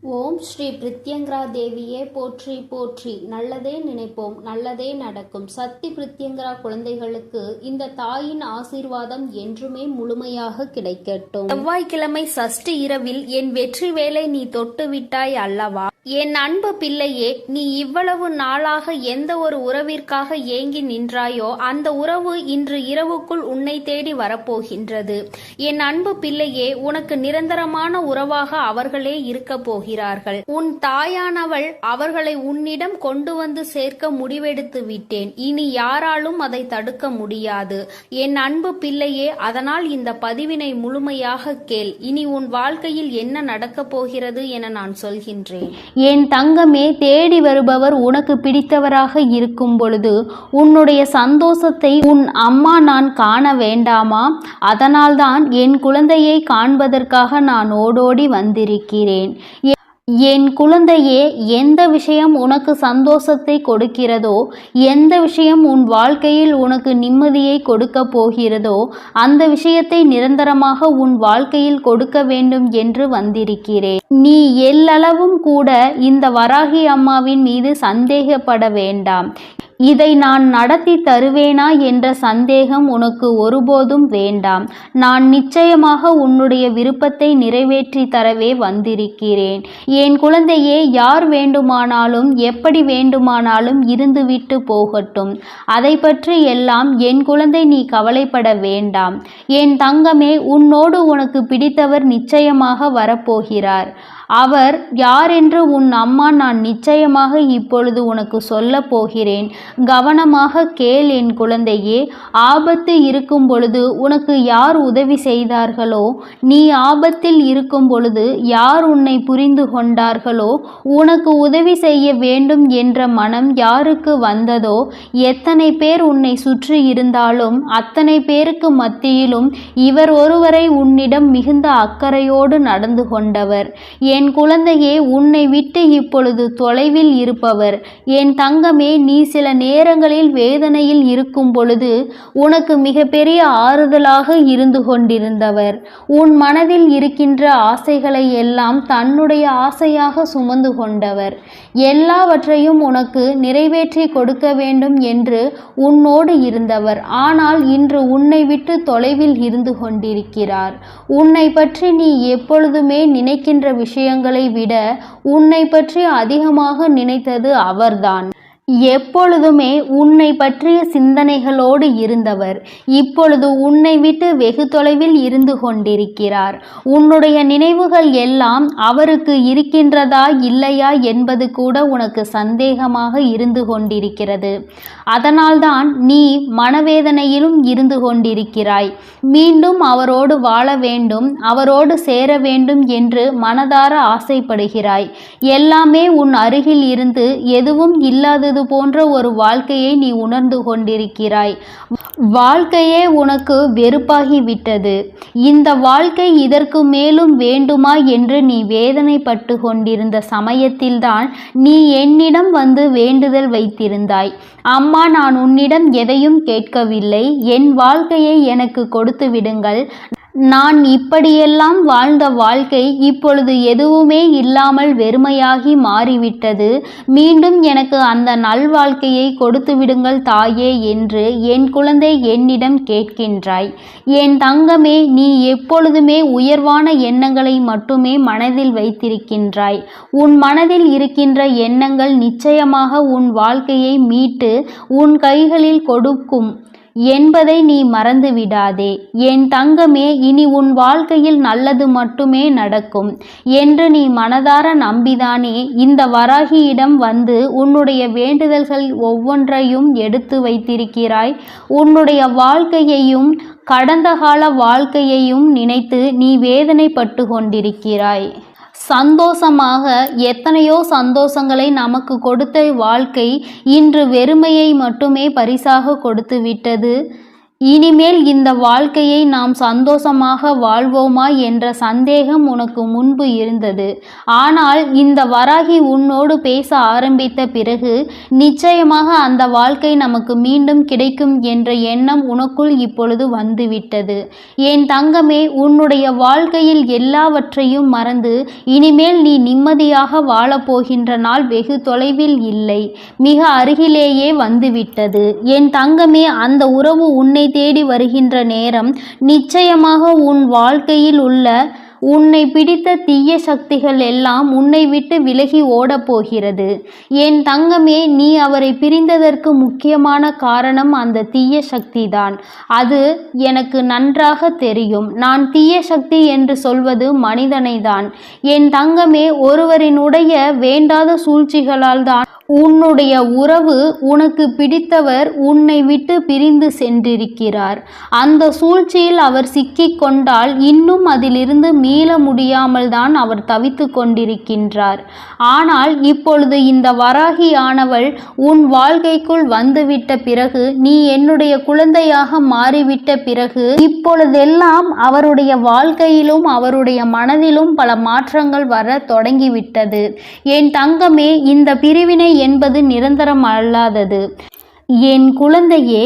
ஓம் ஸ்ரீ பிரித்யங்கரா தேவியே போற்றி போற்றி. நல்லதே நினைப்போம், நல்லதே நடக்கும். சக்தி பிரித்யங்கரா குழந்தைகளுக்கு இந்த தாயின் ஆசீர்வாதம் என்றுமே முழுமையாக கிடைக்கட்டும். செவ்வாய்க்கிழமை சஷ்டி இரவில் என் வெற்றி வேலை நீ தொட்டு விட்டாய் அல்லவா? என் அன்பு பிள்ளையே, நீ இவ்வளவு நாளாக எந்த ஒரு உறவிற்காக ஏங்கி நின்றாயோ அந்த உறவு இன்று இரவுக்குள் உன்னை தேடி வரப்போகின்றது. என் அன்பு பிள்ளையே, உனக்கு நிரந்தரமான உறவாக அவர்களே இருக்க போகிறார்கள். உன் தாயானவள் அவர்களை உன்னிடம் கொண்டு வந்து சேர்க்க முடிவெடுத்து விட்டேன். இனி யாராலும் அதை தடுக்க முடியாது. என் அன்பு பிள்ளையே, அதனால் இந்த பதிவினை முழுமையாக கேள். இனி உன் வாழ்க்கையில் என்ன நடக்கப் போகிறது என நான் சொல்கின்றேன். என் தங்கமே, தேடி வருபவர் உனக்கு பிடித்தவராக இருக்கும் பொழுது உன்னுடைய சந்தோஷத்தை உன் அம்மா நான் காண வேண்டாமா? அதனால்தான் என் குழந்தையை காண்பதற்காக நான் ஓடோடி வந்திருக்கிறேன். என் குழந்தையே, எந்த விஷயம் உனக்கு சந்தோஷத்தை கொடுக்கிறதோ, எந்த விஷயம் உன் வாழ்க்கையில் உனக்கு நிம்மதியை கொடுக்க போகிறதோ அந்த விஷயத்தை நிரந்தரமாக உன் வாழ்க்கையில் கொடுக்க வேண்டும் என்று வந்திருக்கிறேன். நீ எல்லளவும் கூட இந்த வராகி அம்மாவின் மீது சந்தேகப்பட வேண்டாம். இதை நான் நடத்தி தருவேனா என்ற சந்தேகம் உனக்கு ஒருபோதும் வேண்டாம். நான் நிச்சயமாக உன்னுடைய விருப்பத்தை நிறைவேற்றி தரவே வந்திருக்கிறேன். என் குழந்தையே, யார் வேண்டுமானாலும் எப்படி வேண்டுமானாலும் இருந்துவிட்டு போகட்டும். அதை பற்றி எல்லாம் என் குழந்தை நீ கவலைப்பட வேண்டாம். என் தங்கமே, உன்னோடு உனக்கு பிடித்தவர் நிச்சயமாக வரப்போகிறார். அவர் யார் என்று உன் அம்மா நான் நிச்சயமாக இப்பொழுது உனக்கு சொல்ல போகிறேன். கவனமாக கேள் என் குழந்தையே. ஆபத்து இருக்கும் பொழுது உனக்கு யார் உதவி செய்தார்களோ, நீ ஆபத்தில் இருக்கும் பொழுது யார் உன்னை புரிந்து கொண்டார்களோ, உனக்கு உதவி செய்ய வேண்டும் என்ற மனம் யாருக்கு வந்ததோ, எத்தனை பேர் உன்னை சுற்றி இருந்தாலும் அத்தனை பேருக்கு மத்தியிலும் இவர் ஒருவரை உன்னிடம் மிகுந்த அக்கறையோடு நடந்து கொண்டவர். என் குழந்தையே, உன்னை விட்டு இப்பொழுது தொலைவில் இருப்பவர். என் தங்கமே, நீ சில நேரங்களில் வேதனையில் இருக்கும் பொழுது உனக்கு மிகப்பெரிய ஆறுதலாக இருந்து கொண்டிருந்தவர். உன் மனதில் இருக்கின்ற ஆசைகளை எல்லாம் தன்னுடைய ஆசையாக சுமந்து கொண்டவர். எல்லாவற்றையும் உனக்கு நிறைவேற்றி கொடுக்க வேண்டும் என்று உன்னோடு இருந்தவர். ஆனால் இன்று உன்னை விட்டு தொலைவில் இருந்து கொண்டிருக்கிறார். உன்னை பற்றி நீ எப்பொழுதுமே நினைக்கின்ற விஷயங்களை விட உன்னை பற்றி அதிகமாக நினைத்தது அவர்தான். எப்பொழுதுமே உன்னை பற்றிய சிந்தனைகளோடு இருந்தவர் இப்பொழுது உன்னை விட்டு வெகு தொலைவில் இருந்து கொண்டிருக்கிறார். உன்னுடைய நினைவுகள் எல்லாம் அவருக்கு இருக்கின்றதா இல்லையா என்பது கூட உனக்கு சந்தேகமாக இருந்து கொண்டிருக்கிறது. அதனால்தான் நீ மனவேதனையிலும் இருந்து கொண்டிருக்கிறாய். மீண்டும் அவரோடு வாழ வேண்டும், அவரோடு சேர வேண்டும் என்று மனதார ஆசைப்படுகிறாய். எல்லாமே உன் அருகில் இருந்து எதுவும் இல்லாதது போன்ற ஒரு வாழ்க்கையை நீ உணர்ந்து கொண்டிருக்கிறாய். வாழ்க்கையே உனக்கு வெறுப்பாகிவிட்டது. இந்த வாழ்க்கை இதற்கு மேலும் வேண்டுமா என்று நீ வேதனைப்பட்டு கொண்டிருந்த சமயத்தில்தான் நீ என்னிடம் வந்து வேண்டுதல் வைத்திருந்தாய். அம்மா, நான் உன்னிடம் எதையும் கேட்கவில்லை. என் வாழ்க்கையை எனக்கு கொடுத்து விடுங்கள். நான் இப்படியெல்லாம் வாழ்ந்த வாழ்க்கை இப்பொழுது எதுவுமே இல்லாமல் வெறுமையாகி மாறிவிட்டது. மீண்டும் எனக்கு அந்த நல்வாழ்க்கையை கொடுத்து விடுங்கள் தாயே என்று என் குழந்தை என்னிடம் கேட்கின்றாய். என் தங்கமே, நீ எப்பொழுதுமே உயர்வான எண்ணங்களை மட்டுமே மனதில் வைத்திருக்கின்றாய். உன் மனதில் இருக்கின்ற எண்ணங்கள் நிச்சயமாக உன் வாழ்க்கையை மீட்டு உன் கைகளில் கொடுக்கும் என்பதை நீ மறந்து விடாதே. என் தங்கமே, இனி உன் வாழ்க்கையில் நல்லது மட்டுமே நடக்கும் என்று நீ மனதார நம்பிதானே இந்த வராகியிடம் வந்து உன்னுடைய வேண்டுதல்கள் ஒவ்வொன்றையும் எடுத்து வைத்திருக்கிறாய். உன்னுடைய வாழ்க்கையையும் கடந்த கால வாழ்க்கையையும் நினைத்து நீ வேதனைப்பட்டு கொண்டிருக்கிறாய். சந்தோஷமாக எத்தனையோ சந்தோஷங்களை நமக்கு கொடுத்த வாழ்க்கை இன்று வெறுமையை மட்டுமே பரிசாக கொடுத்து விட்டது. இனிமேல் இந்த வாழ்க்கையை நாம் சந்தோஷமாக வாழ்வோமா என்ற சந்தேகம் உனக்கு முன்பு இருந்தது. ஆனால் இந்த வராகி உன்னோடு பேச ஆரம்பித்த பிறகு நிச்சயமாக அந்த வாழ்க்கை நமக்கு மீண்டும் கிடைக்கும் என்ற எண்ணம் உனக்குள் இப்பொழுது வந்துவிட்டது. என் தங்கமே, உன்னுடைய வாழ்க்கையில் எல்லாவற்றையும் மறந்து இனிமேல் நீ நிம்மதியாக வாழப்போகின்ற நாள் வெகு தொலைவில் இல்லை, மிக அருகிலேயே வந்துவிட்டது. என் தங்கமே, அந்த உறவு உன்னை தேடி வருகின்ற நேரம் நிச்சயமாக உன் வாழ்க்கையில் உள்ள உன்னை பிடித்த தீய சக்திகள் எல்லாம் உன்னை விட்டு விலகி ஓடப்போகிறது. என் தங்கமே, நீ அவரை பிரிந்ததற்கு முக்கியமான காரணம் அந்த தீய சக்திதான். அது எனக்கு நன்றாக தெரியும். நான் தீய சக்தி என்று சொல்வது மனிதனை தான். என் தங்கமே, ஒருவரினுடைய வேண்டாத சூழ்ச்சிகளால் தான் உன்னுடைய உறவு உனக்கு பிடித்தவர் உன்னை விட்டு பிரிந்து சென்றிருக்கிறார். அந்த சூழ்ச்சியில் அவர் சிக்கிக் கொண்டால் இன்னும் அதிலிருந்து மீள முடியாமல் தான் அவர் தவித்து கொண்டிருக்கின்றார். ஆனால் இப்பொழுது இந்த வராகியானவள் உன் வாழ்க்கைக்குள் வந்துவிட்ட பிறகு, நீ என்னுடைய குழந்தையாக மாறிவிட்ட பிறகு, இப்பொழுதெல்லாம் அவருடைய வாழ்க்கையிலும் அவருடைய மனதிலும் பல மாற்றங்கள் வர தொடங்கிவிட்டது. என் தங்கமே, இந்த பிரிவினை என்பது நிரந்தரம் அல்லாதது. என் குழந்தையே,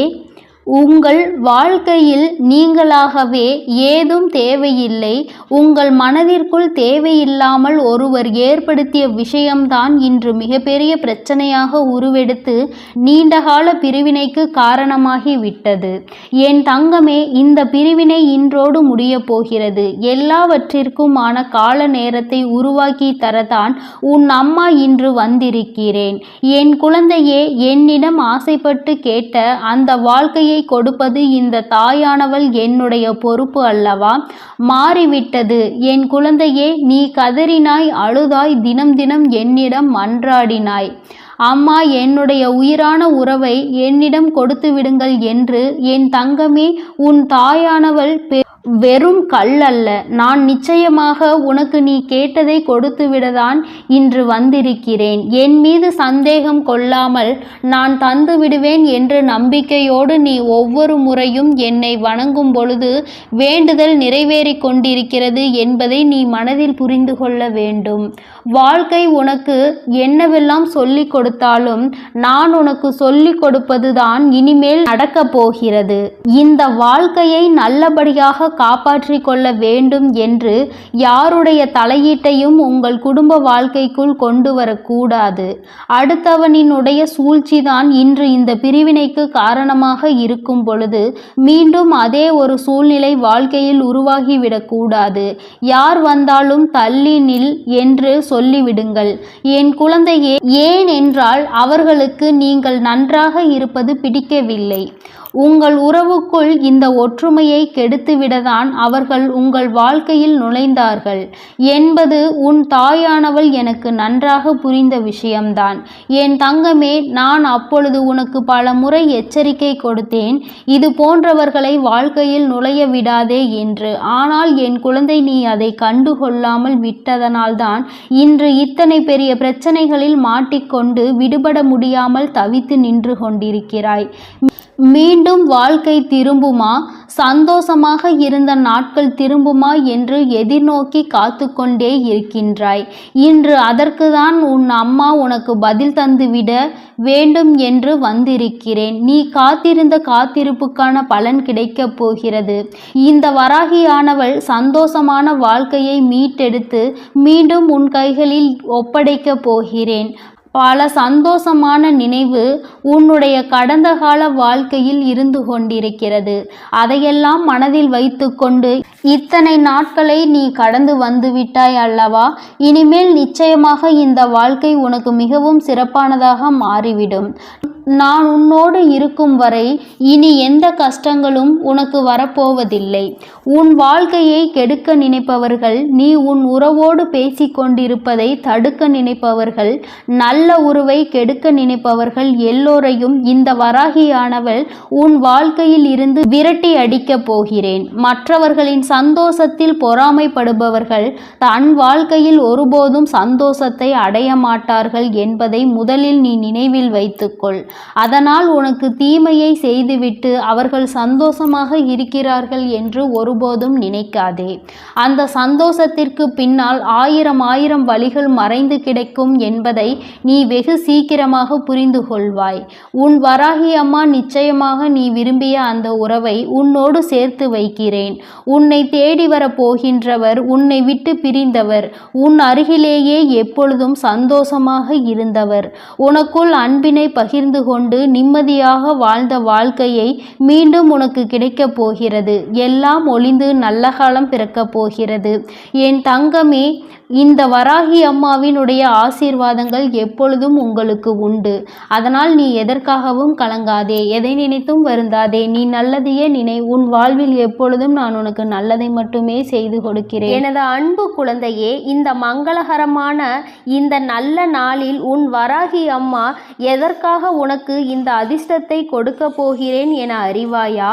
உங்கள் வாழ்க்கையில் நீங்களாகவே ஏதும் தேவையில்லை. உங்கள் மனதிற்குள் தேவையில்லாமல் ஒருவர் ஏற்படுத்திய விஷயம்தான் இன்று மிகப்பெரிய பிரச்சனையாக உருவெடுத்து நீண்டகால பிரிவினைக்கு காரணமாகி விட்டது. என் தங்கமே, இந்த பிரிவினை இன்றோடு முடிய போகிறது. எல்லாவற்றிற்குமான கால நேரத்தை உருவாக்கி தரதான் உன் அம்மா இன்று வந்திருக்கிறேன். என் குழந்தையே, என்னிடம் ஆசைப்பட்டு கேட்ட அந்த வாழ்க்கையை கொடுப்பது இந்த தாயானவள் என்னுடைய பொறுப்பு அல்லவா? மாறிவிட்டது. என் குழந்தையே, நீ கதறினாய், அழுதாய், தினம் தினம் என்னிடம் மன்றாடினாய். அம்மா, என்னுடைய உயிரான உறவை என்னிடம் கொடுத்து விடுங்கள் என்று. என் தங்கமே, உன் தாயானவள் வெறும் கல் அல்ல. நான் நிச்சயமாக உனக்கு நீ கேட்டதை கொடுத்துவிடதான் இன்று வந்திருக்கிறேன். என் மீது சந்தேகம் கொள்ளாமல் நான் தந்து விடுவேன் என்ற நம்பிக்கையோடு நீ ஒவ்வொரு முறையும் என்னை வணங்கும் பொழுது வேண்டுதல் நிறைவேறி கொண்டிருக்கிறது என்பதை நீ மனதில் புரிந்து கொள்ள வேண்டும். வாழ்க்கை உனக்கு என்னவெல்லாம் சொல்லிக் கொடுத்தாலும் நான் உனக்கு சொல்லிக் கொடுப்பதுதான் இனிமேல் நடக்கப் போகிறது. இந்த வாழ்க்கையை நல்லபடியாக காப்பாற்றிக் கொள்ள வேண்டும் என்று யாருடைய தலையீட்டையும் உங்கள் குடும்ப வாழ்க்கைக்குள் கொண்டு வரக்கூடாது. அடுத்தவனினுடைய சூழ்ச்சிதான் இன்று இந்த பிரிவினைக்கு காரணமாக இருக்கும் பொழுது மீண்டும் அதே ஒரு சூழ்நிலை வாழ்க்கையில் உருவாகிவிடக்கூடாது. யார் வந்தாலும் தள்ளி நில் என்று சொல்லிவிடுங்கள். என் குழந்தையே, ஏன் என்றால் அவர்களுக்கு நீங்கள் நன்றாக இருப்பது பிடிக்கவில்லை. உங்கள் உறவுக்குள் இந்த ஒற்றுமையை கெடுத்துவிடதான் அவர்கள் உங்கள் வாழ்க்கையில் நுழைந்தார்கள் என்பது உன் தாயானவள் எனக்கு நன்றாக புரிந்த விஷயம்தான். என் தங்கமே, நான் அப்பொழுது உனக்கு பல முறை எச்சரிக்கை கொடுத்தேன், இது போன்றவர்களை வாழ்க்கையில் நுழைய விடாதே என்று. ஆனால் என் குழந்தை, நீ அதை கண்டுகொள்ளாமல் விட்டதனால்தான் இன்று இத்தனை பெரிய பிரச்சனைகளில் மாட்டிக்கொண்டு விடுபட முடியாமல் தவித்து நின்று கொண்டிருக்கிறாய். மீண்டும் வாழ்க்கை திரும்புமா, சந்தோஷமாக இருந்த நாட்கள் திரும்புமா என்று எதிர்நோக்கி காத்து கொண்டே இருக்கின்றாய். இன்று அதற்கு தான் உன் அம்மா உனக்கு பதில் தந்துவிட வேண்டும் என்று வந்திருக்கிறேன். நீ காத்திருந்த காத்திருப்புக்கான பலன் கிடைக்கப் போகிறது. இந்த வராகியானவள் சந்தோஷமான வாழ்க்கையை மீட்டெடுத்து மீண்டும் உன் கைகளில் ஒப்படைக்கப் போகிறேன். பல சந்தோஷமான நினைவு உன்னுடைய கடந்த கால வாழ்க்கையில் இருந்து கொண்டிருக்கிறது. அதையெல்லாம் மனதில் வைத்துக்கொண்டு இத்தனை நாட்களை நீ கடந்து வந்துவிட்டாய் அல்லவா? இனிமேல் நிச்சயமாக இந்த வாழ்க்கை உனக்கு மிகவும் சிறப்பானதாக மாறிவிடும். நான் உன்னோடு இருக்கும் வரை இனி எந்த கஷ்டங்களும் உனக்கு வரப்போவதில்லை. உன் வாழ்க்கையை கெடுக்க நினைப்பவர்கள், நீ உன் உறவோடு பேசிக்கொண்டிருப்பதை தடுக்க நினைப்பவர்கள், நல்ல உறவை கெடுக்க நினைப்பவர்கள் எல்லோரையும் இந்த வராகியானவள் உன் வாழ்க்கையில் இருந்து விரட்டி அடிக்கப் போகிறேன். மற்றவர்களின் சந்தோஷத்தில் பொறாமைப்படுபவர்கள் தன் வாழ்க்கையில் ஒருபோதும் சந்தோஷத்தை அடைய மாட்டார்கள் என்பதை முதலில் நீ நினைவில் வைத்துக்கொள். அதனால் உனக்கு தீமையை செய்துவிட்டு அவர்கள் சந்தோஷமாக இருக்கிறார்கள் என்று ஒருபோதும் நினைக்காதே. அந்த சந்தோஷத்திற்கு பின்னால் ஆயிரம் வழிகள் மறைந்து கிடைக்கும் என்பதை நீ வெகு சீக்கிரமாக புரிந்து கொள்வாய். உன் வராகி அம்மா நிச்சயமாக நீ விரும்பிய அந்த உறவை உன்னோடு சேர்த்து வைக்கிறேன். உன்னை தேடி வரப் போகின்றவர் உன்னை விட்டு பிரிந்தவர், உன் அருகிலேயே எப்பொழுதும் சந்தோஷமாக இருந்தவர், உனக்குள் அன்பினை பகிர்ந்து கொண்டு நிம்மதியாக வாழ்ந்த வாழ்க்கையை மீண்டும் உனக்கு கிடைக்கப் போகிறது. எல்லாம் ஒளிந்து நல்ல காலம் பிறக்கப் போகிறது. என் தங்கமே, இந்த வராகி அம்மாவினுடைய ஆசீர்வாதங்கள் எப்பொழுதும் உங்களுக்கு உண்டு. அதனால் நீ எதற்காகவும் கலங்காதே, எதை நினைத்தும் வருந்தாதே. நீ நல்லதையே நினை. உன் வாழ்வில் எப்பொழுதும் நான் உனக்கு நல்லதை மட்டுமே செய்து கொடுக்கிறேன். எனது அன்பு குழந்தையே, இந்த மங்களகரமான இந்த நல்ல நாளில் உன் வராகி அம்மா எதற்காக உனக்கு இந்த அதிர்ஷ்டத்தை கொடுக்க போகிறேன் என அறிவாயா?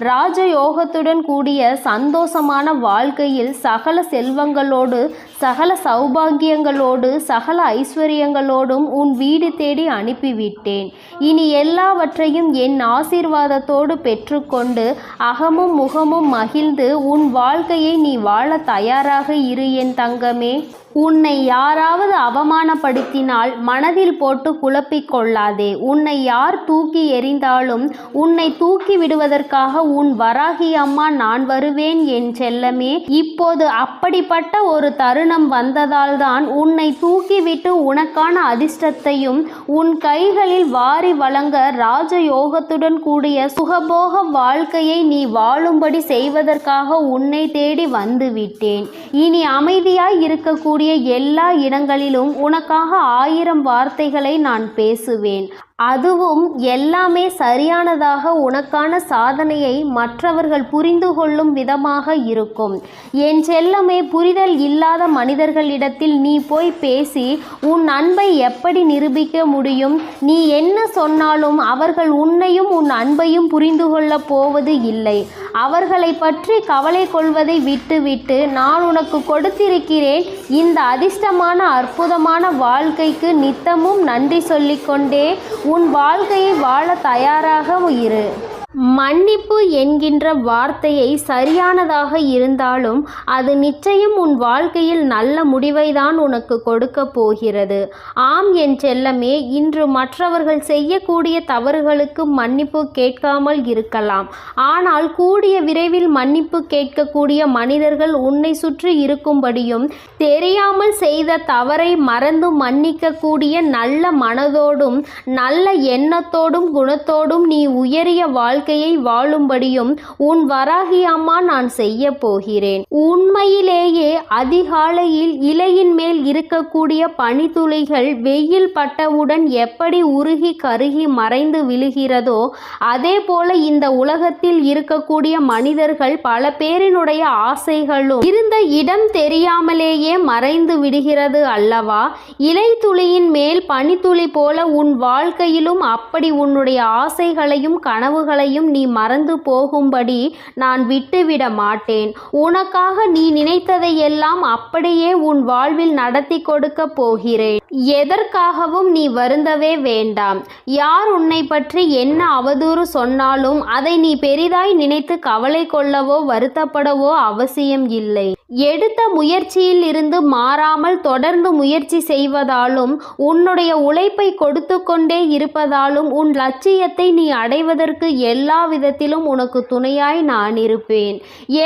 ராஜயோகத்துடன் கூடிய சந்தோஷமான வாழ்க்கையில் சகல செல்வங்களோடு, சகல சௌபாகியங்களோடு, சகல ஐஸ்வர்யங்களோடும் உன் வீடு தேடி அனுப்பிவிட்டேன். இனி எல்லாவற்றையும் என் ஆசீர்வாதத்தோடு பெற்றுக்கொண்டு அகமும் முகமும் மகிழ்ந்து உன் வாழ்க்கையை நீ வாழ தயாராக இரு என் தங்கமே. உன்னை யாராவது அவமானப்படுத்தினால் மனதில் போட்டு குழப்பிக் கொள்ளாதே. உன்னை யார் தூக்கி எறிந்தாலும் உன்னை தூக்கி விடுவதற்காக உன் வராகி அம்மா நான் வருவேன் என் செல்லமே. இப்போது அப்படிப்பட்ட ஒரு தருணம் வந்ததால் தான் உன்னை தூக்கிவிட்டு உனக்கான அதிர்ஷ்டத்தையும் உன் கைகளில் வாரி வழங்க ராஜயோகத்துடன் கூடிய சுகபோக வாழ்க்கையை நீ வாழும்படி செய்வதற்காக உன்னை தேடி வந்துவிட்டேன். இனி அமைதியாய் இருக்கக்கூடிய எல்லா இடங்களிலும் உனக்காக 1000 வார்த்தைகளை நான் பேசுவேன். அதுவும் எல்லாமே சரியானதாக உனக்கான சாதனையை மற்றவர்கள் புரிந்து கொள்ளும் விதமாக இருக்கும். என் செல்லமே, புரிதல் இல்லாத மனிதர்களிடத்தில் நீ போய் பேசி உன் அன்பை எப்படி நிரூபிக்க முடியும்? நீ என்ன சொன்னாலும் அவர்கள் உன்னையும் உன் அன்பையும் புரிந்து கொள்ளப் போவது இல்லை. அவர்களை பற்றி கவலை கொள்வதை விட்டுவிட்டு நான் உனக்கு கொடுத்திருக்கிறேன் இந்த அதிர்ஷ்டமான அற்புதமான வாழ்க்கைக்கு நித்தமும் நன்றி சொல்லிக்கொண்டே உன் வாழ்க்கையை வாழ தயாராக இரு. மன்னிப்பு என்கின்ற வார்த்தையை சரியானதாக இருந்தாலும் அது நிச்சயம் உன் வாழ்க்கையில் நல்ல முடிவை தான் உனக்கு கொடுக்க போகிறது. ஆம் என் செல்லமே, இன்று மற்றவர்கள் செய்யக்கூடிய தவறுகளுக்கு மன்னிப்பு கேட்காமல் இருக்கலாம். ஆனால் கூடிய விரைவில் மன்னிப்பு கேட்கக்கூடிய மனிதர்கள் உன்னை சுற்றி இருக்கும்படியும், தெரியாமல் செய்த தவறை மறந்து மன்னிக்கக்கூடிய நல்ல மனதோடும் நல்ல எண்ணத்தோடும் குணத்தோடும் நீ உயரிய வாழ்க்கையை வாழும்படியும் உன் வராகி அம்மா நான் செய்ய போகிறேன். உண்மையிலேயே அதிகாலையில் இலையின் மேல் இருக்கக்கூடிய பனித்துளிகள் வெயில் பட்டவுடன் எப்படி உருகி கருகி மறைந்து விழுகிறதோ அதே போல இந்த உலகத்தில் இருக்கக்கூடிய மனிதர்கள் பல பேரினுடைய ஆசைகளும் இருந்த இடம் தெரியாமலேயே மறைந்து விடுகிறது அல்லவா? இலை துளியின் மேல் பனித்துளி போல உன் வாழ்க்கையிலும் அப்படி உன்னுடைய ஆசைகளையும் கனவுகளையும் நீ மறந்து போகும்படி நான் விட்டுவிட மாட்டேன். உனக்காக நீ நினைத்ததையெல்லாம் அப்படியே உன் வாழ்வில் நடத்தி கொடுக்க போகிறேன். எதற்காகவும் நீ வருந்தவே வேண்டாம். யார் உன்னை பற்றி என்ன அவதூறு சொன்னாலும் அதை நீ பெரிதாய் நினைத்து கவலை கொள்ளவோ வருத்தப்படவோ அவசியம் இல்லை. எடுத்த முயற்சியில் இருந்து மாறாமல் தொடர்ந்து முயற்சி செய்வதாலும் உன்னுடைய உழைப்பை கொடுத்து கொண்டே இருப்பதாலும் உன் லட்சியத்தை நீ அடைவதற்கு எல்லா விதத்திலும் உனக்கு துணையாய் நான் இருப்பேன்.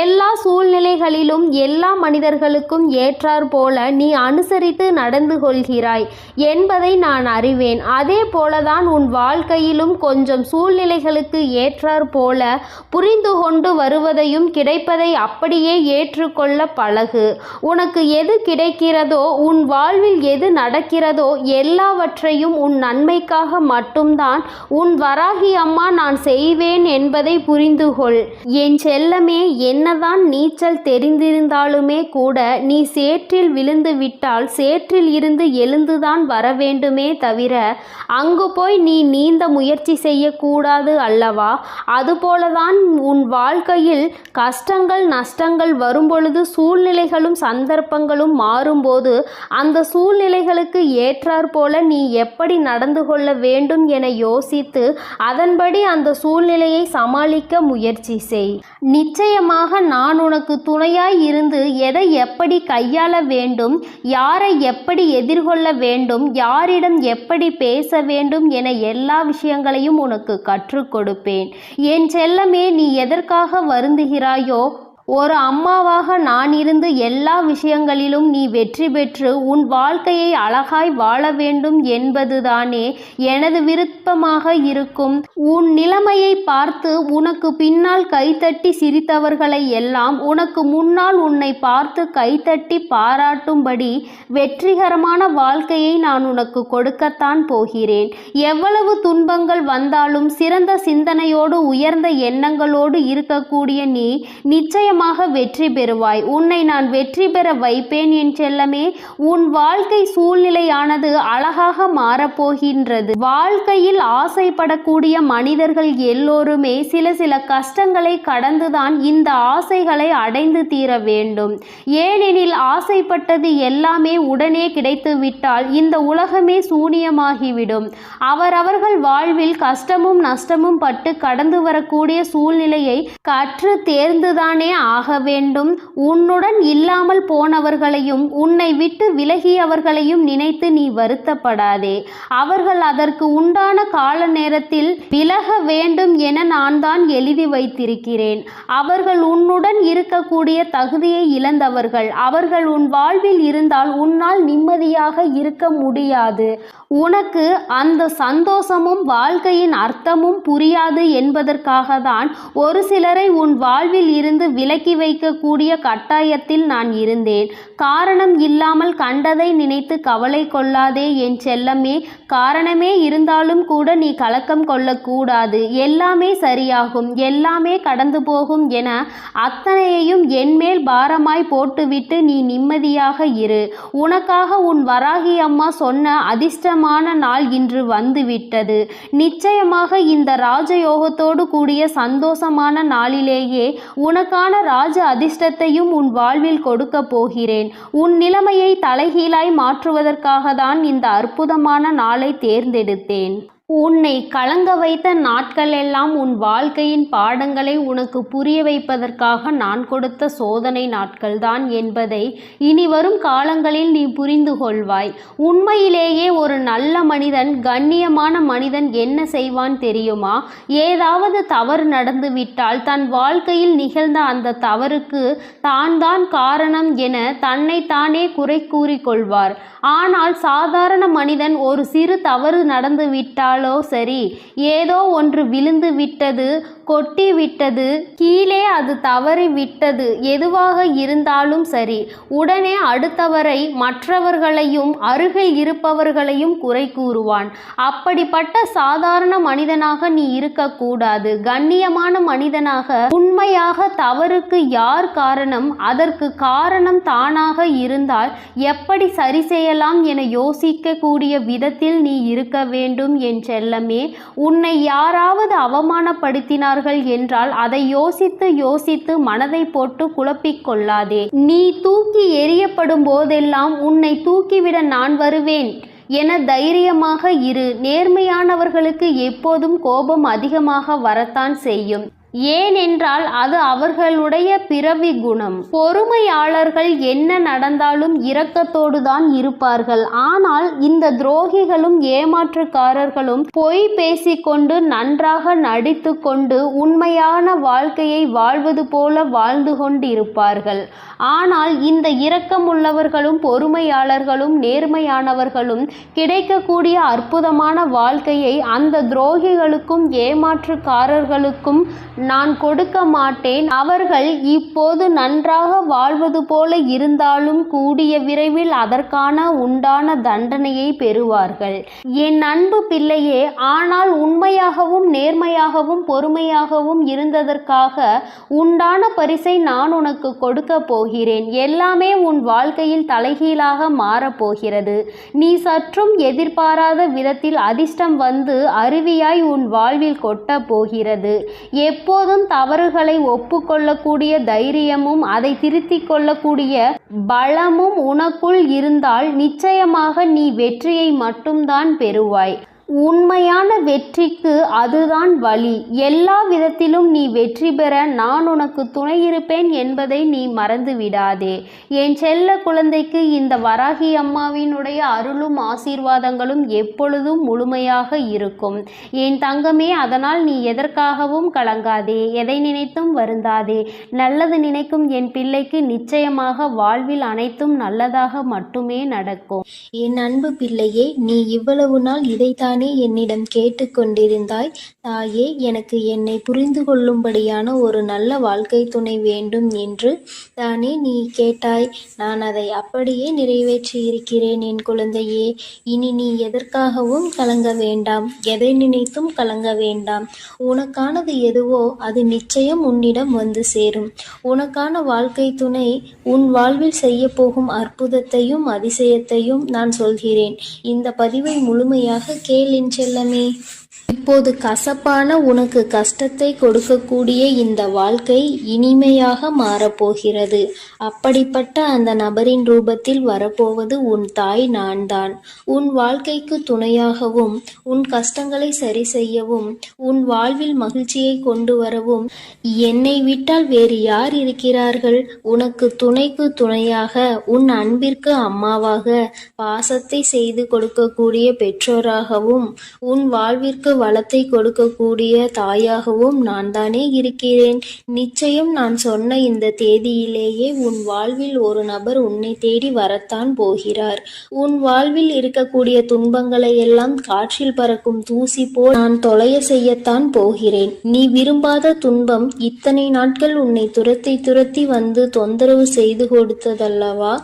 எல்லா சூழ்நிலைகளிலும் எல்லா மனிதர்களுக்கும் ஏற்றார் போல நீ அனுசரித்து நடந்து கொள்கிறாய் என்பதை நான் அறிவேன். அதே போலதான் உன் வாழ்க்கையிலும் கொஞ்சம் சூழ்நிலைகளுக்கு ஏற்றார் போல புரிந்து கொண்டு வருவதையும் கிடைப்பதை அப்படியே ஏற்றுக்கொள்ள பழகு. உனக்கு எது கிடைக்கிறதோ, உன் வாழ்வில் எது நடக்கிறதோ எல்லாவற்றையும் உன் நன்மைக்காக மட்டும்தான் உன் வராகி அம்மா நான் செய்வேன் என்பதை புரிந்து கொள். என் செல்லமே, என்னதான் நீச்சல் தெரிந்திருந்தாலுமே கூட நீ சேற்றில் விழுந்து விட்டால் சேற்றில் இருந்து எழுந்துதான் வர வேண்டுமே தவிர அங்கு போய் நீ நீந்த முயற்சி செய்யக்கூடாது அல்லவா? அதுபோலதான் உன் வாழ்க்கையில் கஷ்டங்கள் நஷ்டங்கள் வரும்பொழுது சூழ்நிலைகளும் சந்தர்ப்பங்களும் மாறும்போது அந்த சூழ்நிலைகளுக்கு ஏற்றாற்போல நீ எப்படி நடந்து கொள்ள வேண்டும் என யோசித்து அதன்படி அந்த சூழ்நிலையை சமாளிக்க முயற்சி செய். நிச்சயமாக நான் உனக்கு துணையாய் இருந்து எதை எப்படி கையாள வேண்டும், யாரை எப்படி எதிர்கொள்ள வேண்டும், யாரிடம் எப்படி பேச வேண்டும் என எல்லா விஷயங்களையும் உனக்கு கற்றுக் கொடுப்பேன். என் செல்லமே, நீ எதற்காக வருந்துகிறாயோ? ஒரு அம்மாவாக நான் இருந்து எல்லா விஷயங்களிலும் நீ வெற்றி பெற்று உன் வாழ்க்கையை அழகாய் வாழ வேண்டும் என்பதுதானே எனது விருப்பமாக இருக்கும். உன் நிலைமையை பார்த்து உனக்கு பின்னால் கைத்தட்டி சிரித்தவர்களை எல்லாம் உனக்கு முன்னால் உன்னை பார்த்து கைத்தட்டி பாராட்டும்படி வெற்றிகரமான வாழ்க்கையை நான் உனக்கு கொடுக்கத்தான் போகிறேன். எவ்வளவு துன்பங்கள் வந்தாலும் சிறந்த சிந்தனையோடு உயர்ந்த எண்ணங்களோடு இருக்கக்கூடிய நீ நிச்சயம் வெற்றி பெறுவாய். உன்னை நான் வெற்றி பெற வைப்பேன் என் செல்லமே. உன் வாழ்க்கை சூழ்நிலையானது அழகாக மாறப்போகின்றது. வாழ்க்கையில் ஆசைப்படக்கூடிய மனிதர்கள் எல்லோருமே சில கஷ்டங்களை கடந்துதான் இந்த ஆசைகளை அடைந்து தீர வேண்டும். ஏனெனில் ஆசைப்பட்டது எல்லாமே உடனே கிடைத்து விட்டால் இந்த உலகமே சூனியமாகிவிடும். அவரவர்கள் வாழ்வில் கஷ்டமும் நஷ்டமும் பட்டு கடந்து வரக்கூடிய சூழ்நிலையை கற்று தேர்ந்துதானே ஆக வேண்டும். உன்னுடன் இல்லாமல் போனவர்களையும் உன்னை விட்டு விலகியவர்களையும் நினைத்து நீ வருத்தப்படாதே. அவர்கள் அதற்கு உண்டான கால நேரத்தில் விலக வேண்டும் என நான் தான் எழுதி வைத்திருக்கிறேன். அவர்கள் உன்னுடன் இருக்கக்கூடிய தகுதியை இழந்தவர்கள். அவர்கள் உன் வாழ்வில் இருந்தால் உன்னால் நிம்மதியாக இருக்க முடியாது. உனக்கு அந்த சந்தோஷமும் வாழ்க்கையின் அர்த்தமும் புரியாது என்பதற்காக தான் ஒரு சிலரை உன் வாழ்வில் இருந்து விலக்கி வைக்கக்கூடிய கட்டாயத்தில் நான் இருந்தேன். காரணம் இல்லாமல் கண்டதை நினைத்து கவலை கொள்ளாதே என் செல்லமே. காரணமே இருந்தாலும் கூட நீ கலக்கம் கொள்ளக்கூடாது. எல்லாமே சரியாகும், எல்லாமே கடந்து போகும் என அத்தனையையும் என்மேல் பாரமாய் போட்டுவிட்டு நீ நிம்மதியாக இரு. உனக்காக உன் வராகி அம்மா சொன்ன அதிர்ஷ்டமான நாள் இன்று வந்துவிட்டது. நிச்சயமாக இந்த ராஜயோகத்தோடு கூடிய சந்தோஷமான நாளிலேயே உனக்கான ராஜ அதிர்ஷ்டத்தையும் உன் வாழ்வில் கொடுக்க போகிறேன். உன் நிலைமையை தலைகீழாய் மாற்றுவதற்காக தான் இந்த அற்புதமான நாளை தேர்ந்தெடுத்தேன். உன்னை கலங்க வைத்த நாட்கள் எல்லாம் உன் வாழ்க்கையின் பாடங்களை உனக்கு புரிய வைப்பதற்காக நான் கொடுத்த சோதனை நாட்கள்தான் என்பதை இனி வரும் காலங்களில் நீ புரிந்து கொள்வாய். உண்மையிலேயே ஒரு நல்ல மனிதன், கண்ணியமான மனிதன் என்ன செய்வான் தெரியுமா? ஏதாவது தவறு நடந்துவிட்டால் தன் வாழ்க்கையில் நிகழ்ந்த அந்த தவறுக்கு தான் காரணம் என தன்னைத்தானே குறை கூறிக்கொள்வார். ஆனால் சாதாரண மனிதன் ஒரு சிறு தவறு நடந்துவிட்டால் சரி, ஏதோ ஒன்று விழுந்து விட்டது, கொட்டி விட்டது, கீழே அது தவறி விட்டது, எதுவாக இருந்தாலும் சரி, உடனே அடுத்தவரை, மற்றவர்களையும் அருகில் இருப்பவர்களையும் குறை கூறுவான். அப்படிப்பட்ட சாதாரண மனிதனாக நீ இருக்கக்கூடாது. கண்ணியமான மனிதனாக, உண்மையாக தவறுக்கு யார் காரணம், அதற்கு காரணம் தானாக இருந்தால் எப்படி சரி செய்யலாம் என யோசிக்கக்கூடிய விதத்தில் நீ இருக்க வேண்டும் என் செல்லமே. உன்னை யாராவது அவமானப்படுத்தினார்கள் என்றால் அதை யோசித்து மனதை போட்டு குழப்பிக் கொள்ளாதே. நீ தூக்கி எறியப்படும் போதெல்லாம் உன்னை தூக்கிவிட நான் வருவேன் என தைரியமாக இரு. நேர்மையானவர்களுக்கு எப்போதும் கோபம் அதிகமாக வரத்தான் செய்யும். ஏனென்றால் அது அவர்களுடைய பிறவி குணம். பொறுமையாளர்கள் என்ன நடந்தாலும் இரக்கத்தோடு தான் இருப்பார்கள். ஆனால் இந்த துரோகிகளும் ஏமாற்றுக்காரர்களும் பொய் பேசிக்கொண்டு நன்றாக நடித்து கொண்டு உண்மையான வாழ்க்கையை வாழ்வது போல வாழ்ந்து கொண்டிருப்பார்கள். ஆனால் இந்த இரக்கமுள்ளவர்களும் பொறுமையாளர்களும் நேர்மையானவர்களும் கிடைக்கக்கூடிய அற்புதமான வாழ்க்கையை அந்த துரோகிகளுக்கும் ஏமாற்றுக்காரர்களுக்கும் நான் கொடுக்க மாட்டேன். அவர்கள் இப்போது நன்றாக வாழ்வது போல இருந்தாலும் கூடிய விரைவில் அதற்கான உண்டான தண்டனையை பெறுவார்கள். என் அன்பு பிள்ளையே, ஆனால் உண்மையாகவும் நேர்மையாகவும் பொறுமையாகவும் இருந்ததற்காக உண்டான பரிசை நான் உனக்கு கொடுக்க போகிறேன். எல்லாமே உன் வாழ்க்கையில் தலைகீழாக மாறப்போகிறது. நீ சற்றும் எதிர்பாராத விதத்தில் அதிர்ஷ்டம் வந்து அருவியாய் உன் வாழ்வில் கொட்ட போகிறது. எப்போதும் தவறுகளை ஒப்புக்கொள்ளக்கூடிய தைரியமும் அதை திருத்திக் கொள்ளக்கூடிய பலமும் உனக்குள் இருந்தால் நிச்சயமாக நீ வெற்றியை மட்டும்தான் பெறுவாய். உண்மையான வெற்றிக்கு அதுதான் வழி. எல்லா விதத்திலும் நீ வெற்றி பெற நான் உனக்கு துணை இருப்பேன் என்பதை நீ மறந்து விடாதே. என் செல்ல குழந்தைக்கு இந்த வராகி அம்மாவினுடைய அருளும் ஆசீர்வாதங்களும் எப்பொழுதும் முழுமையாக இருக்கும் என் தங்கமே. அதனால் நீ எதற்காகவும் கலங்காதே, எதை நினைத்தும் வருந்தாதே. நல்லது நினைக்கும் என் பிள்ளைக்கு நிச்சயமாக வாழ்வில் அனைத்தும் நல்லதாக மட்டுமே நடக்கும். என் அன்பு பிள்ளையே, நீ இவ்வளவு நாள் இதைத்தானே என்னிடம் கேட்டுக்கொண்டிருந்தாய். தாயே, எனக்கு என்னை புரிந்து கொள்ளும்படியான ஒரு நல்ல வாழ்க்கை துணை வேண்டும் என்று தானே நீ கேட்டாய். நான் அதை அப்படியே நிறைவேற்றி இருக்கிறேன் என் குழந்தையே. இனி நீ எதற்காகவும் கலங்க வேண்டாம், எதை நினைத்தும் கலங்க வேண்டாம். உனக்கானது எதுவோ அது நிச்சயம் உன்னிடம் வந்து சேரும். உனக்கான வாழ்க்கை துணை உன் வாழ்வில் செய்ய போகும் அற்புதத்தையும் அதிசயத்தையும் நான் சொல்கிறேன். இந்த பதிவை முழுமையாக கேள் என் செல்லமே. இப்போது கசப்பான உனக்கு கஷ்டத்தை கொடுக்கக்கூடிய இந்த வாழ்க்கை இனிமையாக மாறப்போகிறது. அப்படிப்பட்ட அந்த நபரின் ரூபத்தில் வரப்போவது உன் தாய் நான் தான். உன் வாழ்க்கைக்கு துணையாகவும் உன் கஷ்டங்களை சரி செய்யவும் உன் வாழ்வில் மகிழ்ச்சியை கொண்டு வரவும் என்னை விட்டால் வேறு யார் இருக்கிறார்கள்? உனக்கு துணைக்கு துணையாக உன் அன்பிற்கு அம்மாவாக பாசத்தை செய்து கொடுக்கக்கூடிய பெற்றோராகவும் உன் வாழ்விற்கு வளத்தை கொடுக்கக்கூடிய தாயாகவும் நான் தானே இருக்கிறேன். நிச்சயம் நான் சொன்ன இந்த தேதியிலேயே உன் வாழ்வில் ஒரு நபர் உன்னை தேடி வரத்தான் போகிறார். உன் வாழ்வில் இருக்கக்கூடிய துன்பங்களை எல்லாம் காற்றில் பறக்கும் தூசி போல் நான் தொலைய செய்யத்தான் போகிறேன். நீ விரும்பாத துன்பம் இத்தனை நாட்கள் உன்னை துரத்தி வந்து தொந்தரவு செய்து கொடுத்ததல்லவா?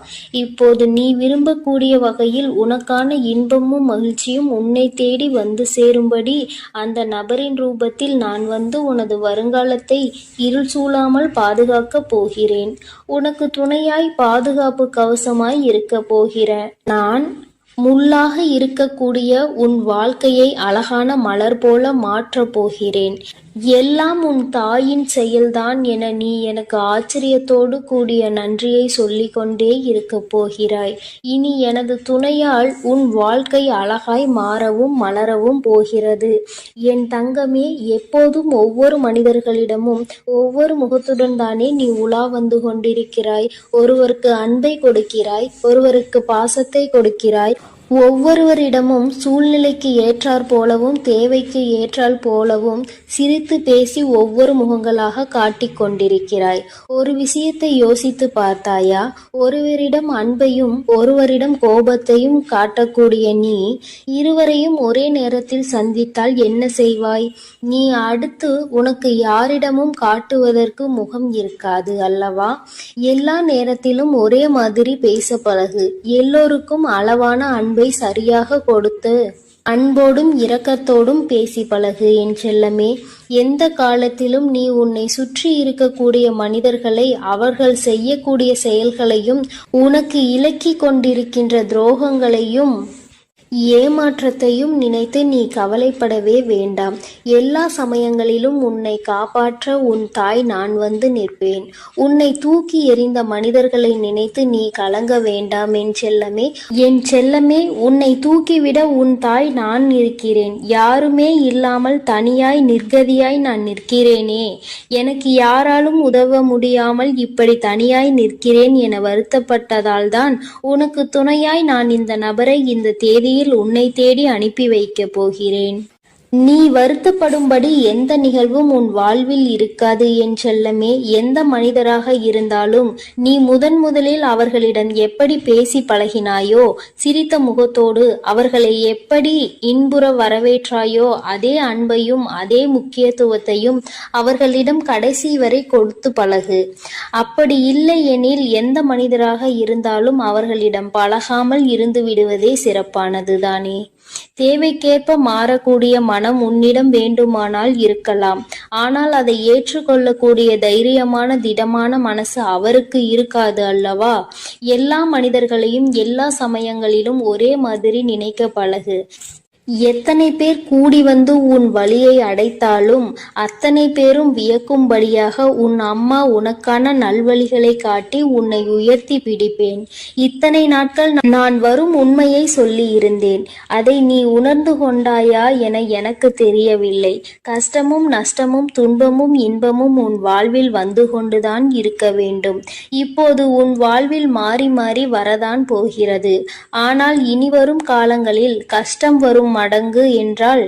இப்போது நீ விரும்பக்கூடிய வகையில் உனக்கான இன்பமும் மகிழ்ச்சியும் உன்னை தேடி வந்து சேரும்படி அந்த நபரின் ரூபத்தில் நான் வந்து உனது வருங்காலத்தை இருள் சூழாமல் பாதுகாக்கப் போகிறேன். உனக்கு துணையாய் பாதுகாப்பு கவசமாய் இருக்க போகிற நான் முள்ளாக இருக்கக்கூடிய உன் வாழ்க்கையை அழகான மலர் போல மாற்றப் போகிறேன். எல்லாம் உன் தாயின் செயல்தான் என நீ எனக்கு ஆச்சரியத்தோடு கூடிய நன்றியை சொல்லிக் கொண்டே இருக்க போகிறாய். இனி எனது துணையால் உன் வாழ்க்கை அழகாய் மாறவும் மலரவும் போகிறது. என் தங்கமே, எப்போதும் ஒவ்வொரு மனிதர்களிடமும் ஒவ்வொரு முகத்துடன் தானே நீ உலா வந்து கொண்டிருக்கிறாய். ஒருவருக்கு அன்பை கொடுக்கிறாய், ஒருவருக்கு பாசத்தை கொடுக்கிறாய். ஒவ்வொருவரிடமும் சூழ்நிலைக்கு ஏற்றாற் போலவும் தேவைக்கு ஏற்றால் போலவும் சிரித்து பேசி ஒவ்வொரு முகங்களாக காட்டிக் கொண்டிருக்கிறாய். ஒரு விஷயத்தை யோசித்து பார்த்தாயா? ஒருவரிடம் அன்பையும் ஒருவரிடம் கோபத்தையும் காட்டக்கூடிய நீ இருவரையும் ஒரே நேரத்தில் சந்தித்தால் என்ன செய்வாய்? நீ அடுத்து உனக்கு யாரிடமும் காட்டுவதற்கு முகம் இருக்காது அல்லவா? எல்லா நேரத்திலும் ஒரே மாதிரி பேச பழகு. எல்லோருக்கும் அளவான அன்பை சரியாக கொடுத்து அன்போடும் இரக்கத்தோடும் பேசி பழகு என் செல்லமே. எந்த காலத்திலும் நீ உன்னை சுற்றி இருக்கக்கூடிய மனிதர்களை அவர்கள் செய்யக்கூடிய செயல்களையும் உனக்கு இலக்கி கொண்டிருக்கின்ற துரோகங்களையும் ஏமாற்றத்தையும் நினைத்து நீ கவலைப்படவே வேண்டாம். எல்லா சமயங்களிலும் உன்னை காப்பாற்ற உன் தாய் நான் வந்து நிற்பேன். உன்னை தூக்கி எறிந்த மனிதர்களை நினைத்து நீ கலங்க வேண்டாம் என் செல்லமே. என் செல்லமே, உன்னை தூக்கிவிட உன் தாய் நான் இருக்கிறேன். யாருமே இல்லாமல் தனியாய் நிர்கதியாய் நான் நிற்கிறேனே, எனக்கு யாராலும் உதவ முடியாமல் இப்படி தனியாய் நிற்கிறேன் என வருத்தப்பட்டதால் தான் உனக்கு துணையாய் நான் இந்த நபரை இந்த தேதியில் உன்னை தேடி அனுப்பி வைக்கப் போகிறேன். நீ வருத்தப்படும்படி எந்த நிகழ்வும் உன் வாழ்வில் இருக்காது என் செல்லமே. எந்த மனிதராக இருந்தாலும் நீ முதலில் அவர்களிடம் எப்படி பேசி பழகினாயோ, சிரித்த முகத்தோடு அவர்களை எப்படி இன்புற வரவேற்றாயோ, அதே அன்பையும் அதே முக்கியத்துவத்தையும் அவர்களிடம் கடைசி வரை கொடுத்து பழகு. அப்படி இல்லை எனில் எந்த மனிதராக இருந்தாலும் அவர்களிடம் பழகாமல் இருந்து விடுவதே சிறப்பானதுதானே. தேவைக்கேற்ப மாறக்கூடிய மனம் உன்னிடம் வேண்டுமானால் இருக்கலாம். ஆனால் அதை ஏற்றுக்கொள்ளக்கூடிய தைரியமான திடமான மனசு அவருக்கு இருக்காது அல்லவா? எல்லா மனிதர்களையும் எல்லா சமயங்களிலும் ஒரே மாதிரி நினைக்க பழகு. எத்தனை பேர் கூடி வந்து உன் வழியை அடைத்தாலும் அத்தனை பேரும் வியக்கும்படியாக உன் அம்மா உனக்கான நல்வழிகளை காட்டி உன்னை உயர்த்தி பிடிப்பேன். இத்தனை நாட்கள் நான் வரும் உண்மையை சொல்லி இருந்தேன். அதை நீ உணர்ந்து கொண்டாயா என எனக்கு தெரியவில்லை. கஷ்டமும் நஷ்டமும் துன்பமும் இன்பமும் உன் வாழ்வில் வந்து கொண்டுதான் இருக்க வேண்டும். இப்போது உன் வாழ்வில் மாறி மாறி வரதான் போகிறது. ஆனால் இனிவரும் காலங்களில் கஷ்டம் வரும் மடங்கு என்றால்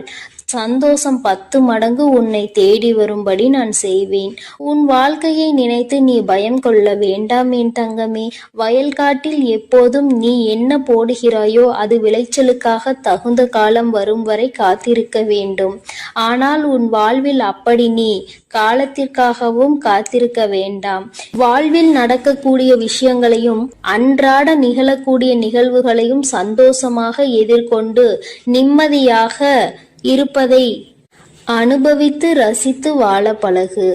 சந்தோஷம் 10 மடங்கு உன்னை தேடி வரும்படி நான் செய்வேன். உன் வாழ்க்கையை நினைத்து நீ பயம் கொள்ள வேண்டாம் என் தங்கமே. வயல்காட்டில் எப்போதும் நீ என்ன போடுகிறாயோ அது விளைச்சலுக்காக தகுந்த காலம் வரும் வரை காத்திருக்க வேண்டும். ஆனால் உன் வாழ்வில் அப்படி நீ காலத்திற்காகவும் காத்திருக்க வேண்டாம். வாழ்வில் நடக்கக்கூடிய விஷயங்களையும் அன்றாட நிகழக்கூடிய நிகழ்வுகளையும் சந்தோஷமாக எதிர்கொண்டு நிம்மதியாக இருப்பதை அனுபவித்து ரசித்து வாழ பழகு.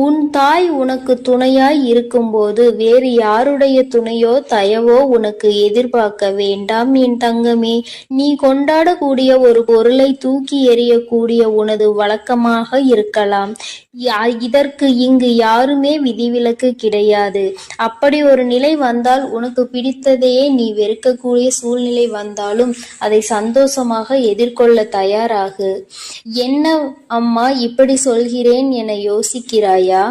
உன் தாய் உனக்கு துணையாய் இருக்கும்போது வேறு யாருடைய துணையோ தயவோ உனக்கு எதிர்பார்க்க வேண்டாம் என் தங்கமே. நீ கொண்டாடக்கூடிய ஒரு பொருளை தூக்கி எறியக்கூடிய உனது வழக்கமாக இருக்கலாம். இதற்கு இங்கு யாருமே விதிவிலக்கு கிடையாது. அப்படி ஒரு நிலை வந்தால் உனக்கு பிடித்ததையே நீ வெறுக்கக்கூடிய சூழ்நிலை வந்தாலும் அதை சந்தோஷமாக எதிர்கொள்ள தயாராகு. என்ன அம்மா இப்படி சொல்கிறேன் என யோசிக்கிறாயா?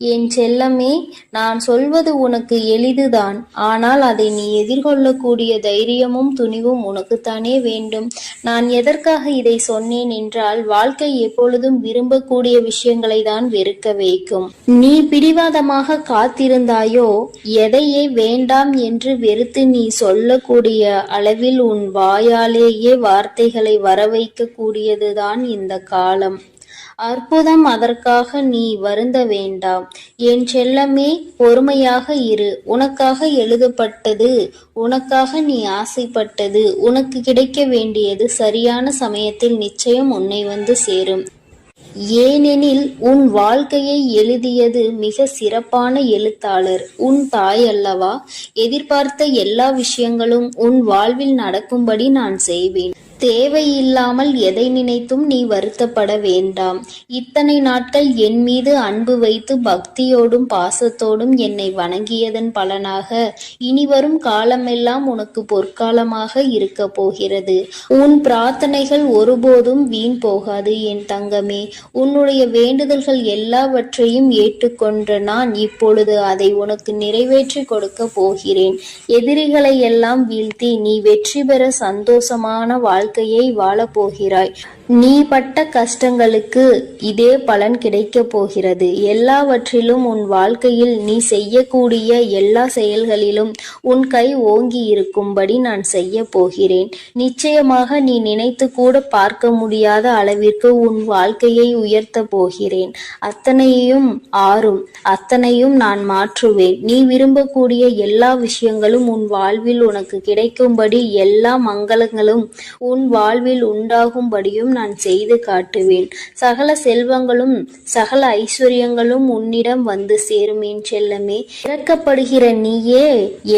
என் செல்லமே, நான் சொல்வது உனக்கு எளிதுதான். ஆனால் அதை நீ எதிர்கொள்ளக்கூடிய தைரியமும் துணிவும் உனக்குத்தானே வேண்டும். நான் எதற்காக இதை சொன்னேன் என்றால், வாழ்க்கை எப்பொழுதும் விரும்பக்கூடிய விஷயங்களை தான் வெறுக்க வைக்கும். நீ பிடிவாதமாக காத்திருந்தாயோ, எதையே வேண்டாம் என்று வெறுத்து நீ சொல்லக்கூடிய அளவில் உன் வாயாலேயே வார்த்தைகளை வரவைக்க கூடியதுதான் இந்த காலம். அற்புதம். அதற்காக நீ வருந்த வேண்டாம் என் செல்லமே. பொறுமையாக இரு. உனக்காக எழுதப்பட்டது, உனக்காக நீ ஆசைப்பட்டது, உனக்கு கிடைக்க வேண்டியது சரியான சமயத்தில் நிச்சயம் உன்னை வந்து சேரும். ஏனெனில் உன் வாழ்க்கையை எழுதியது மிக சிறப்பான எழுத்தாளர் உன் தாய் அல்லவா? எதிர்பார்த்த எல்லா விஷயங்களும் உன் வாழ்வில் நடக்கும்படி நான் செய்வேன். தேவையில்லாமல் எதை நினைத்தும் நீ வருத்தப்பட வேண்டாம். இத்தனை நாட்கள் என் மீது அன்பு வைத்து பக்தியோடும் பாசத்தோடும் என்னை வணங்கியதன் பலனாக இனிவரும் காலமெல்லாம் உனக்கு பொற்காலமாக இருக்க போகிறது. உன் பிரார்த்தனைகள் ஒருபோதும் வீண் போகாது என் தங்கமே. உன்னுடைய வேண்டுதல்கள் எல்லாவற்றையும் ஏற்றுக்கொண்ட நான் இப்பொழுது அதை உனக்கு நிறைவேற்றி கொடுக்க போகிறேன். எதிரிகளை எல்லாம் வீழ்த்தி நீ வெற்றி பெற சந்தோஷமான வாழ்க்கையை வாழப் போகிறாய். நீ பட்ட கஷ்டங்களுக்கு இதே பலன் கிடைக்கப் போகிறது. எல்லாவற்றிலும் உன் வாழ்க்கையில் நீ செய்யக்கூடிய எல்லா செயல்களிலும் உன் கை ஓங்கி இருக்கும்படி நான் செய்ய போகிறேன். நிச்சயமாக நீ நினைத்து கூட பார்க்க முடியாத அளவிற்கு உன் வாழ்க்கையை உயர்த்த போகிறேன். அத்தனையும் ஆறும், அத்தனையும் நான் மாற்றுவேன். நீ விரும்பக்கூடிய எல்லா விஷயங்களும் உன் வாழ்வில் உனக்கு கிடைக்கும்படி, எல்லா மங்களங்களும் உன் வாழ்வில் உண்டாகும்படியும் நான் செய்து காட்டுவேன். சகல செல்வங்களும் சகல ஐஸ்வர்யங்களும் உன்னிடம் வந்து சேரும் என் செல்லமே. இறக்கப்படுகிற நீயே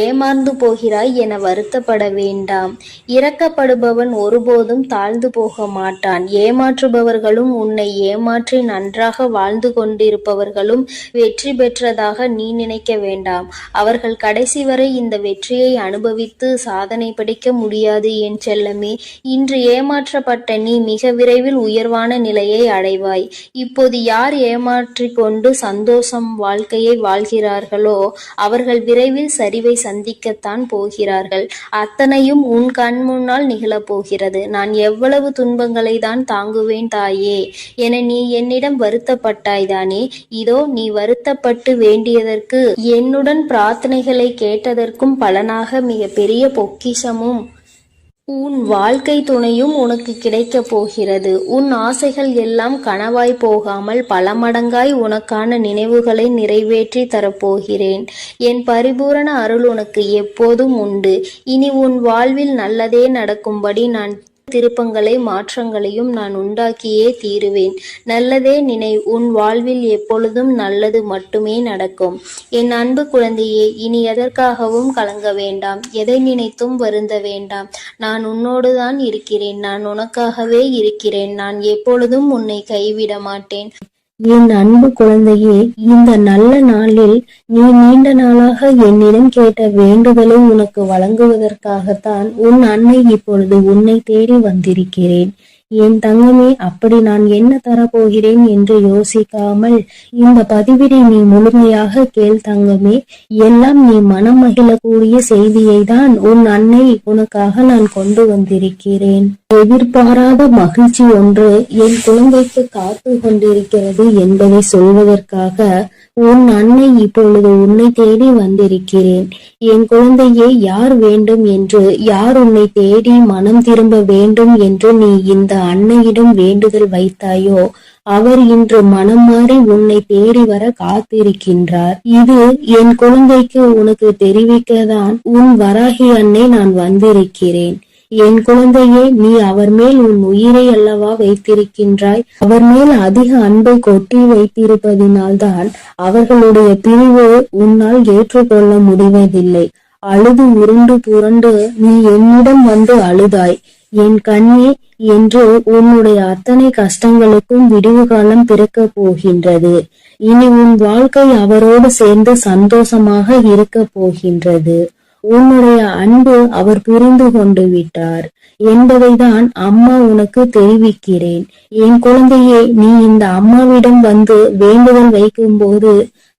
ஏமாந்து போகிறாய் என வருத்தப்பட வேண்டாம். இறக்கப்படுபவன் ஒருபோதும் தாழ்ந்து போக மாட்டான். ஏமாற்றுபவர்களும் உன்னை ஏமாற்றி நன்றாக வாழ்ந்து கொண்டிருப்பவர்களும் வெற்றி பெற்றதாக நீ நினைக்க வேண்டாம். அவர்கள் கடைசி வரை இந்த வெற்றியை அனுபவித்து சாதனை படைக்க முடியாது என் செல்லமே. இன்று ஏமாற்றப்பட்ட நீ மிக விரைவில் உயர்வான நிலையை அடைவாய். இப்போது யார் ஏமாற்றிக் கொண்டு சந்தோஷம் வாழ்க்கையை வாழ்கிறார்களோ அவர்கள் விரைவில் சரிவை சந்திக்கத்தான் போகிறார்கள். அத்தனையும் உன் கண் முன்னால் நிகழப்போகிறது. நான் எவ்வளவு துன்பங்களை தான் தாங்குவேன் தாயே என நீ என்னிடம் வருத்தப்பட்டாய்தானே. இதோ நீ வருத்தப்பட்டு வேண்டியதற்கு, என்னுடன் பிரார்த்தனைகளை கேட்டதற்கும் பலனாக மிக பெரிய பொக்கிஷமும் உன் வாழ்க்கை துணையும் உனக்கு கிடைக்கப் போகிறது. உன் ஆசைகள் எல்லாம் கனவாய் போகாமல் பல மடங்காய் உனக்கான நினைவுகளை நிறைவேற்றி தரப்போகிறேன். என் பரிபூரண அருள் உனக்கு எப்போதும் உண்டு. இனி உன் வாழ்வில் நல்லதே நடக்கும்படி நான் திருப்பங்களை மாற்றங்களையும் நான் உண்டாக்கியே தீருவேன். நல்லதே நினை, உன் வாழ்வில் எப்பொழுதும் நல்லது மட்டுமே நடக்கும். என் அன்பு குழந்தையே, இனி எதற்காகவும் கலங்க வேண்டாம், எதை நினைத்தும் வருந்த வேண்டாம். நான் உன்னோடுதான் இருக்கிறேன், நான் உனக்காகவே இருக்கிறேன், நான் எப்பொழுதும் உன்னை கைவிட மாட்டேன். என் அன்பு குழந்தையே, இந்த நல்ல நாளில் நீ நீண்ட நாளாக என்னிடம் கேட்ட வேண்டுதலை உனக்கு வழங்குவதற்காகத்தான் உன் அன்னை இப்பொழுது உன்னை தேடி வந்திருக்கிறேன். என் தங்கமே, அப்படி நான் என்ன தரப்போகிறேன் என்று யோசிக்காமல் இந்த பதிவினை நீ முழுமையாக கேள் தங்கமே. எல்லாம் நீ மனம் மகிழக்கூடிய செய்தியை தான் உன் அன்னை உனக்காக நான் கொண்டு வந்திருக்கிறேன். எதிர்பாராத மகிழ்ச்சி ஒன்று என் குழந்தைக்கு காத்து கொண்டிருக்கிறது என்பதை சொல்வதற்காக உன் அன்னை இப்பொழுது உன்னை தேடி வந்திருக்கிறேன். என் குழந்தையே, யார் வேண்டும் என்று, யார் உன்னை தேடி மனம் திரும்ப வேண்டும் என்று நீ இந்த அன்னையிடம் வேண்டுதல் வைத்தாயோ, அவர் இன்று மனம் மாறி உன்னை தேடி வர காத்திருக்கின்றார். இது என் குழந்தைக்கு உனக்கு தெரிவிக்கத்தான் உன் வராகி அன்னை நான் வந்திருக்கிறேன். என் குழந்தையே, நீ அவர் மேல் உன் உயிரை அல்லவா வைத்திருக்கின்றாய். அவர் மேல் அதிக அன்பை கொட்டி வைத்திருப்பதினால்தான் அவர்களுடைய பிரிவு உன்னால் ஏற்றுக்கொள்ள முடிவதில்லை. அழுது உருண்டு புரண்டு நீ என்னிடம் வந்து அழுதாய், என் கண்ணே என்று. உன்னுடைய அத்தனை கஷ்டங்களுக்கும் விடிவு காலம் பிறக்க போகின்றது. இனி உன் வாழ்க்கை அவரோடு சேர்ந்து சந்தோஷமாக இருக்க போகின்றது. உன்னுடைய அன்பு அவர் புரிந்து கொண்டு விட்டார் என்பதைதான் அம்மா உனக்கு தெரிவிக்கிறேன். என் குழந்தையே, நீ இந்த அம்மாவிடம் வந்து வேண்டுதல் வைக்கும் போது,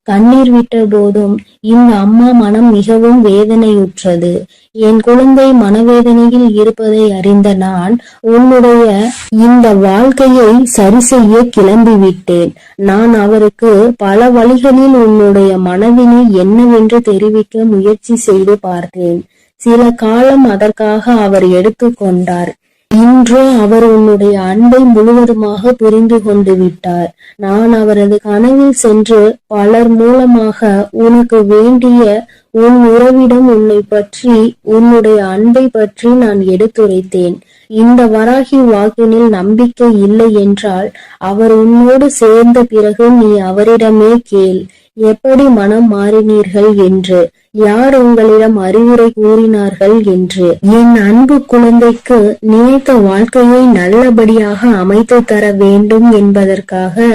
கண்ணீர் விட்ட போதும் இந்த அம்மா மனம் மிகவும் வேதனையுற்றது. என் குழந்தை மனவேதனையில் இருப்பதை அறிந்த நான் உன்னுடைய இந்த வாழ்க்கையை சரி செய்ய கிளம்பிவிட்டேன். நான் அவருக்கு பல வழிகளில் உன்னுடைய மனதினை என்னவென்று தெரிவிக்க முயற்சி செய்து பார்த்தேன். சில காலம் அதற்காக அவர் எடுத்துக்கொண்டார். இன்றோ அவர் உன்னுடைய அன்பை முழுவதுமாக புரிந்து கொண்டு விட்டார். நான் அவரது கனவில் சென்று பலர் மூலமாக உனக்கு வேண்டிய உன் உறவிடம் உன்னை பற்றி, உன்னுடைய அன்பை பற்றி நான் எடுத்துரைத்தேன். இந்த வராகி வாக்கினில் நம்பிக்கை இல்லை என்றால் அவர் உன்னோடு சேர்ந்த பிறகு நீ அவரிடமே கேள், எப்படி மனம் மாறினீர்கள் என்று, யார் உங்களிடம் அறிவுரை கூறினார்கள் என்று. என் அன்பு குழந்தைக்கு நினைத்த வாழ்க்கையை நல்லபடியாக அமைத்து தர வேண்டும் என்பதற்காக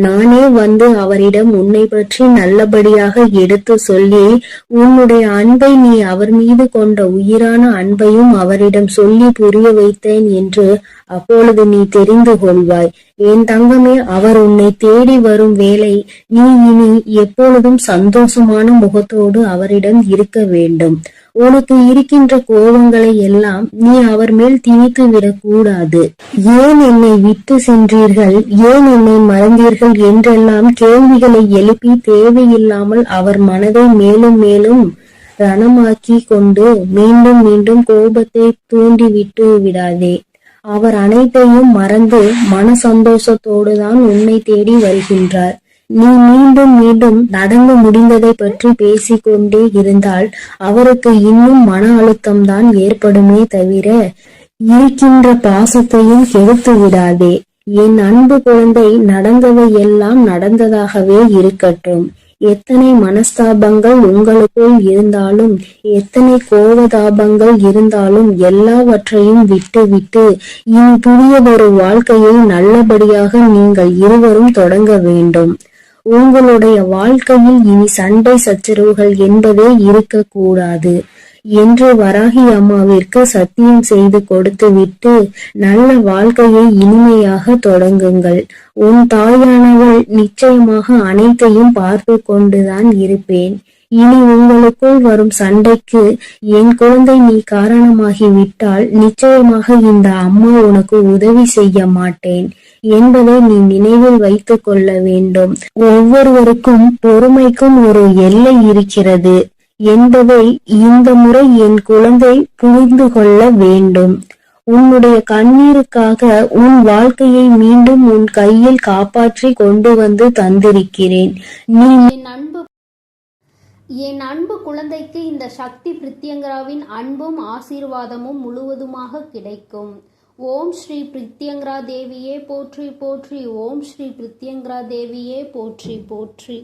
நானே வந்து அவரிடம் உன்னை பற்றி நல்லபடியாக எடுத்து சொல்லி, உன்னுடைய அன்பை நீ அவர் மீது கொண்ட உயிரான அன்பையும் அவரிடம் சொல்லி புரிய வைத்தேன் என்று அப்பொழுது நீ தெரிந்து கொள்வாய். என் தங்கமே, அவர் உன்னை தேடி வரும் வேளை நீ இனி எப்பொழுதும் சந்தோஷமான முகத்தோடு அவரிடம் இருக்க வேண்டும். உனக்கு இருக்கின்ற கோபங்களை எல்லாம் நீ அவர் மேல் திணித்து விடக்கூடாது. ஏன் என்னை விட்டு சென்றீர்கள், ஏன் என்னை மறந்தீர்கள் என்றெல்லாம் கேள்விகளை எழுப்பி தேவையில்லாமல் அவர் மனதை மேலும் மேலும் ரணமாக்கி கொண்டு மீண்டும் மீண்டும் கோபத்தை தூண்டிவிட்டு விடாதே. அவர் அனைத்தையும் மறந்து மன சந்தோஷத்தோடுதான் உன்னை தேடி வருகின்றார். நீ மீண்டும் மீண்டும் நடந்து முடிந்ததை பற்றி பேசிக்கொண்டே இருந்தால் அவருக்கு இன்னும் மன அழுத்தம்தான் ஏற்படுமே தவிர இருக்கின்ற பாசத்தையும் கெடுத்து விடாதே. என் அன்பு குழந்தை, நடந்தவை எல்லாம் நடந்ததாகவே இருக்கட்டும். எத்தனை மனஸ்தாபங்கள் உங்களுக்குள் இருந்தாலும், எத்தனை கோபதாபங்கள் இருந்தாலும் எல்லாவற்றையும் விட்டு விட்டு இனி புதியதொரு வாழ்க்கையை நல்லபடியாக நீங்கள் இருவரும் தொடங்க வேண்டும். உங்களுடைய வாழ்க்கையில் இனி சண்டை சச்சரவுகள் என்பதே இருக்கக்கூடாது என்று வராகி அம்மாவிற்கு சத்தியம் செய்து கொடுத்து விட்டு நல்ல வாழ்க்கையை இனிமையாக தொடங்குங்கள். உன் தாயானவள் நிச்சயமாக அனைத்தையும் பார்த்து கொண்டுதான் இருப்பேன். இனி உங்களுக்குள் வரும் சண்டைக்கு என் குழந்தை நீ காரணமாகி விட்டால் நிச்சயமாக இந்த அம்மா உனக்கு உதவி செய்ய மாட்டேன் என்பதை நீ நினைவில் வைத்துக் கொள்ள வேண்டும். ஒவ்வொருவருக்கும் பொறுமைக்கும் ஒரு எல்லை இருக்கிறது என்பதை இந்த முறை என் குழந்தை புரிந்து கொள்ள வேண்டும். உன்னுடைய கண்ணீருக்காக உன் வாழ்க்கையை மீண்டும் உன் கையில் காப்பாற்றி கொண்டு வந்து தந்திருக்கிறேன். நீ என் அன்பு குழந்தைக்கு இந்த சக்தி பிரித்யங்கராவின் அன்பும் ஆசீர்வாதமும் முழுவதுமாக கிடைக்கும். ஓம் ஸ்ரீ பிரித்யங்கரா தேவியே போற்றி போற்றி. ஓம் ஸ்ரீ பிரித்யங்கரா தேவியே போற்றி போற்றி.